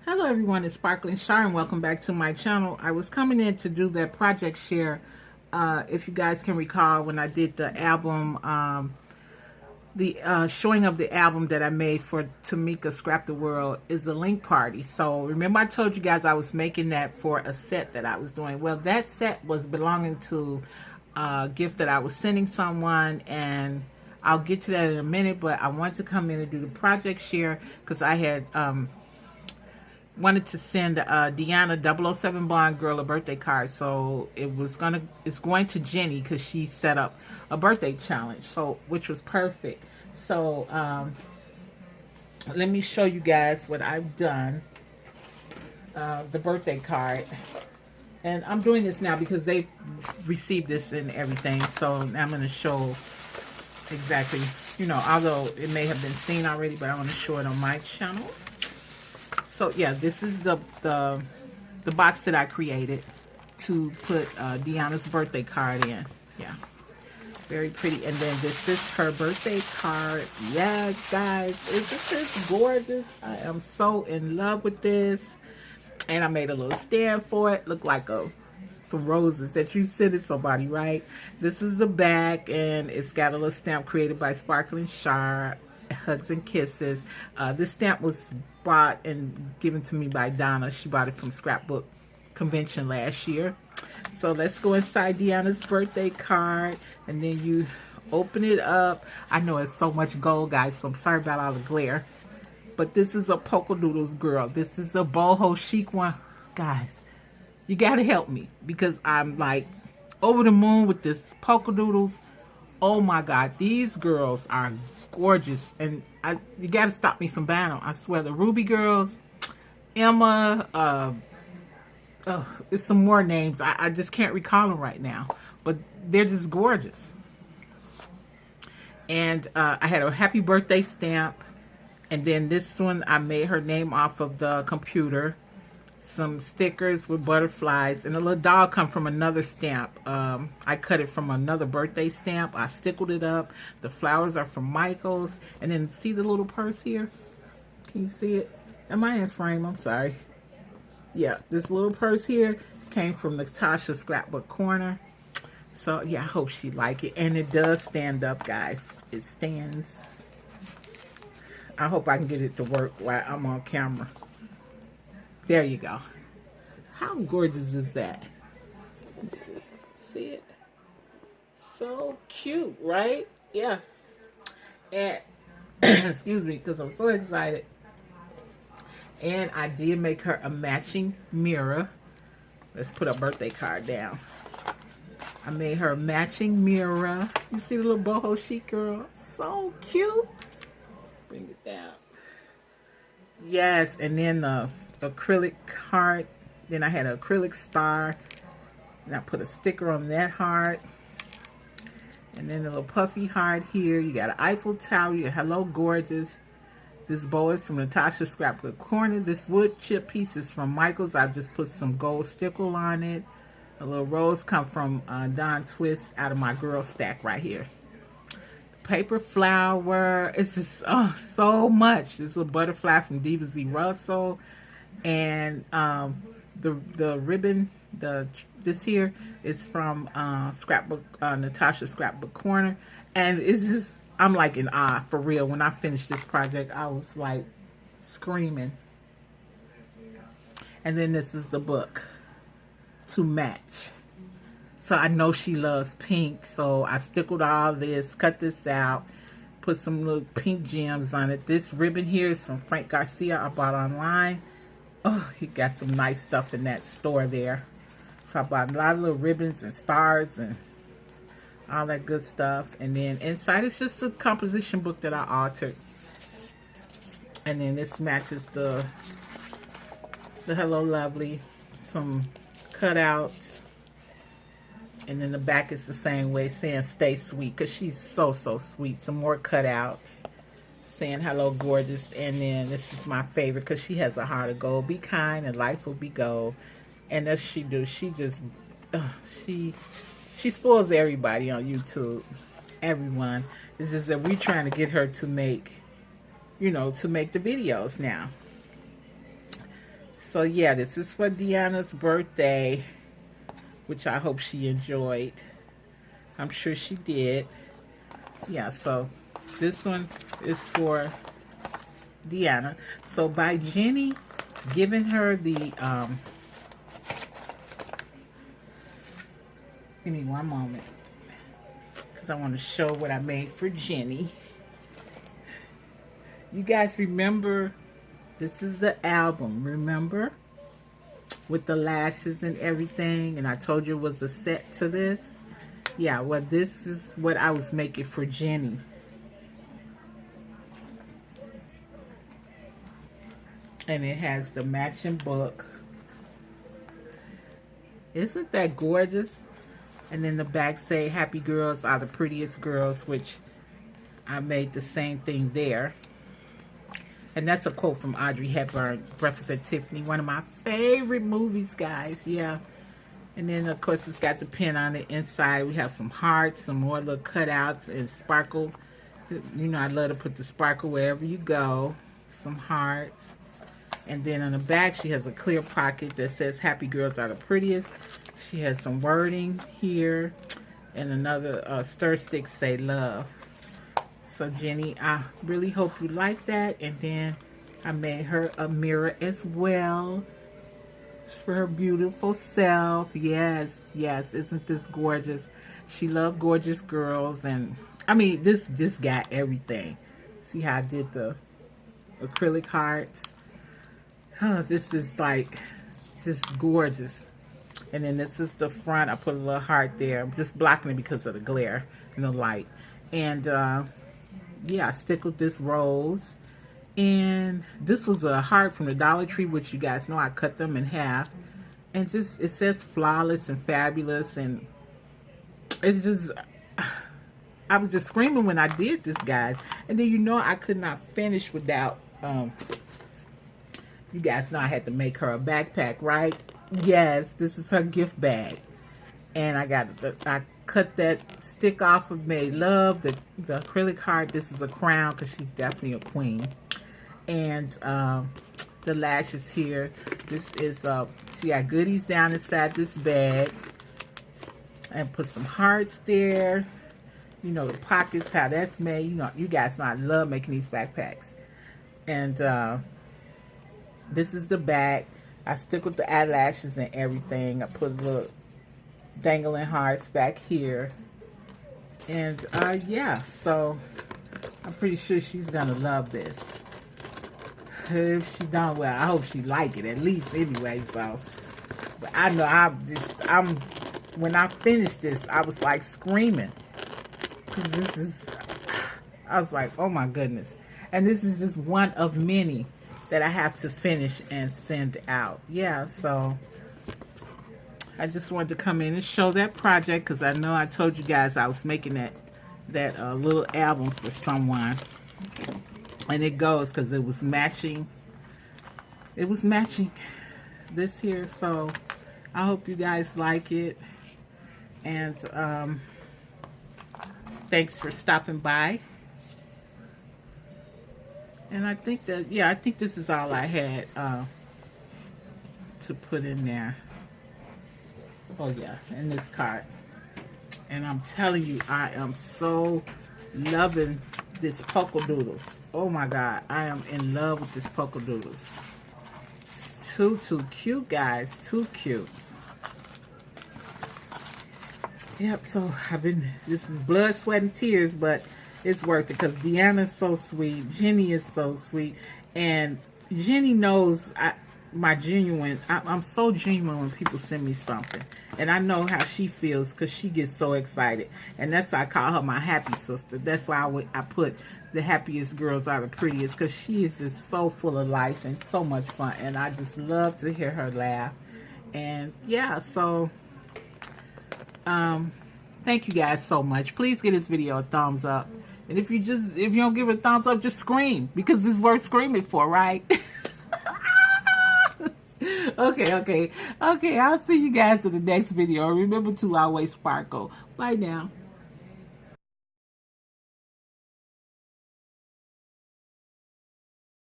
Hello everyone, it's Sparkling Shar and welcome back to my channel. I was coming in to do that project share. If you guys can recall when I did the album, the showing of the album that I made for Tamika Scrapdaworld is a link party. So remember I told you guys I was making that for a set that I was doing. Well, that set was belonging to a gift that I was sending someone, and I'll get to that in a minute, but I wanted to come in and do the project share because I had wanted to send Deanna 007Bondgirl a birthday card, so it's going to Jennie because she set up a birthday challenge, so which was perfect. So let me show you guys what I've done. The birthday card, and I'm doing this now because they received this and everything. So now I'm going to show exactly, although it may have been seen already, but I want to show it on my channel. So yeah, this is the box that I created to put Deanna's birthday card in. Yeah, very pretty. And then this is her birthday card. Yes, guys, isn't this gorgeous? I am so in love with this. And I made a little stand for it. Look like some roses that you sent to somebody, right? This is the back, and it's got a little stamp created by Sparkling Shar. Hugs and kisses. This stamp was bought and given to me by Donna. She bought it from Scrapbook Convention last year. So let's go inside Deanna's birthday card, and then you open it up. I know it's so much gold, guys, so I'm sorry about all the glare. But this is a polka doodles girl. This is a boho chic one. Guys, you gotta help me because I'm like over the moon with this polka doodles. Oh my God, these girls are gorgeous, and you gotta stop me from buying them. I swear, the Ruby girls, Emma, it's some more names. I just can't recall them right now, but they're just gorgeous. And I had a happy birthday stamp, and then this one I made her name off of the computer. Some stickers with butterflies, and a little doll come from another stamp. I cut it from another birthday stamp. I stickled it up. The flowers are from Michael's. And then see the little purse here? Can you see it? Am I in frame? I'm sorry. Yeah, this little purse here came from Natasha's Scrapbook Corner. So yeah, I hope she like it. And it does stand up, guys. It stands. I hope I can get it to work while I'm on camera. There you go. How gorgeous is that? Let's see. See it? So cute, right? Yeah. And excuse me, because I'm so excited. And I did make her a matching mirror. Let's put a birthday card down. I made her a matching mirror. You see the little boho chic girl? So cute. Bring it down. Yes, and then the acrylic heart. Then I had an acrylic star, and I put a sticker on that heart. And then a little puffy heart here. You got an Eiffel Tower. You got hello gorgeous. This bow is from Natasha's Scrapbook Corner. This wood chip piece is from Michael's. I just put some gold stickle on it. A little rose come from Don Twist out of my girl stack right here. Paper flower. It's just so much. This little butterfly from Diva Z Russell. And the ribbon, this here is from Scrapbook, Natasha's Scrapbook Corner. And it's just, I'm like in awe, for real. When I finished this project, I was like screaming. And then this is the book to match. So I know she loves pink, so I stickled all this, cut this out, put some little pink gems on it. This ribbon here is from Frank Garcia. I bought online. Oh, he got some nice stuff in that store there. So I bought a lot of little ribbons and stars and all that good stuff. And then inside it's just a composition book that I altered. And then this matches the Hello Lovely. Some cutouts. And then the back is the same way, saying stay sweet, because she's so sweet. Some more cutouts saying hello gorgeous. And then this is my favorite because she has a heart of gold. Be kind and life will be gold. And as she do, she just she spoils everybody on YouTube. Everyone. It's just that we trying to get her to make, to make the videos now. So yeah, this is for Deanna's birthday, which I hope she enjoyed. I'm sure she did. Yeah, so this one is for Deanna. So by Jennie giving her the give me one moment, because I want to show what I made for Jennie. You guys remember, this is the album, remember? With the lashes and everything, and I told you it was a set to this. Yeah, well, this is what I was making for Jennie. And it has the matching book. Isn't that gorgeous? And then the back say, happy girls are the prettiest girls, which I made the same thing there. And that's a quote from Audrey Hepburn, Breakfast at Tiffany, one of my favorite movies, guys. Yeah. And then, of course, it's got the pen on the inside. We have some hearts, some more little cutouts, and sparkle. You know, I love to put the sparkle wherever you go. Some hearts. And then on the back, she has a clear pocket that says, happy girls are the prettiest. She has some wording here. And another stir stick say love. So, Jennie, I really hope you like that. And then I made her a mirror as well. For her beautiful self. Yes, yes. Isn't this gorgeous? She loved gorgeous girls. And, I mean, this got everything. See how I did the acrylic hearts? Oh, this is like, just gorgeous. And then this is the front. I put a little heart there. I'm just blocking it because of the glare and the light. And, yeah, I stickled this rose. And this was a heart from the Dollar Tree, which you guys know I cut them in half. And just, it says flawless and fabulous. And it's just, I was just screaming when I did this, guys. And then, you know, I could not finish without, you guys know I had to make her a backpack, right? Yes, this is her gift bag. And I cut that stick off of Made Love, the acrylic heart. This is a crown because she's definitely a queen. And the lashes here. This is, she got goodies down inside this bag. And put some hearts there. You know, the pockets, how that's made. You know, you guys know I love making these backpacks. And this is the back. I stick with the eyelashes and everything. I put a little dangling hearts back here. And yeah, so I'm pretty sure she's gonna love this. If she don't, well, I hope she like it at least anyway. So, but I know when I finished this, I was like screaming, because this is, I was like, oh my goodness. And this is just one of many that I have to finish and send out. Yeah, so I just wanted to come in and show that project, because I know I told you guys I was making that little album for someone. And it goes, because it was matching. It was matching this here. So I hope you guys like it. And thanks for stopping by. And I think that, yeah, I think this is all I had to put in there. Oh yeah, and this card. And I'm telling you, I am so loving this polka doodles. Oh my God, I am in love with this polka doodles. It's too cute, guys. Too cute. Yep, so this is blood, sweat, and tears, but it's worth it, because Deanna's so sweet. Jennie is so sweet. And Jennie knows I'm so genuine when people send me something. And I know how she feels, because she gets so excited. And that's why I call her my happy sister. That's why I put the happiest girls are the prettiest, because she is just so full of life and so much fun. And I just love to hear her laugh. And yeah, so thank you guys so much. Please give this video a thumbs up. And if you don't give it a thumbs up, just scream, because it's worth screaming for, right? Okay. I'll see you guys in the next video. Remember to always sparkle. Bye now.